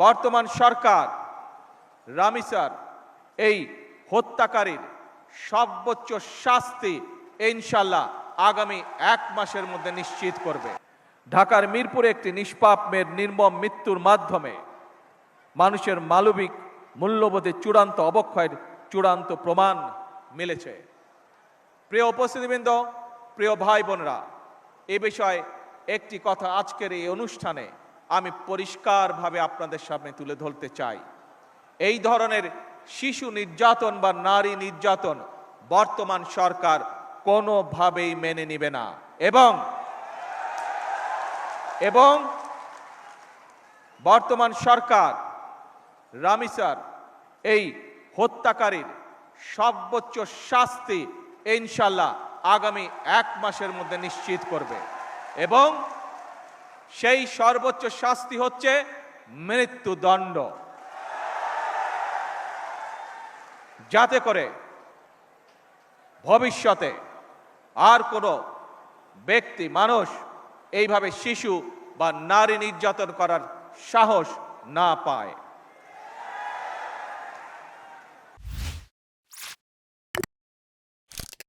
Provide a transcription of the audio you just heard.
বর্তমান সরকার রামিসার এই হত্যাকারীর সর্বোচ্চ শাস্তি ইনশাল্লাহ আগামী 1 মাসের মধ্যে নিশ্চিত করবে। ঢাকার মিরপুরে একটি নিষ্পাপ মেয়ের নির্মম মৃত্যুর মাধ্যমে মানুষের মানবিক মূল্যবোধের চূড়ান্ত অবক্ষয়ের চূড়ান্ত প্রমাণ মিলেছে। প্রিয় উপস্থিতিবৃন্দ, প্রিয় ভাই বোনরা, এ বিষয়ে একটি কথা আজকের এই অনুষ্ঠানে আমি পরিষ্কারভাবে আপনাদের সামনে তুলে ধরতে চাই। এই ধরনের শিশু নির্যাতন বা নারী নির্যাতন বর্তমান সরকার কোনোভাবেই মেনে নেবে না এবং বর্তমান সরকার রামিসার এই হত্যাকারীর সর্বোচ্চ শাস্তি ইনশাল্লাহ আগামী 1 মাসের মধ্যে নিশ্চিত করবে এবং সেই সর্বোচ্চ শাস্তি হচ্ছে মৃত্যুদণ্ড, যাতে করে ভবিষ্যতে আর কোনো ব্যক্তি মানুষ এইভাবে শিশু বা নারী নির্যাতন করার সাহস না পায়।